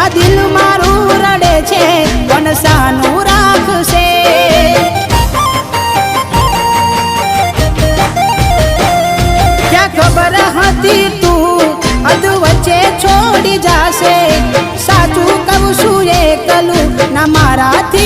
આ દિલ મારું રડે છે કોણ સાનું રાખશે ક્યાં ખબર હતી તું અધ વચ્ચે છોડી જાશે સાચું કહું છું એકલું ના મારાથી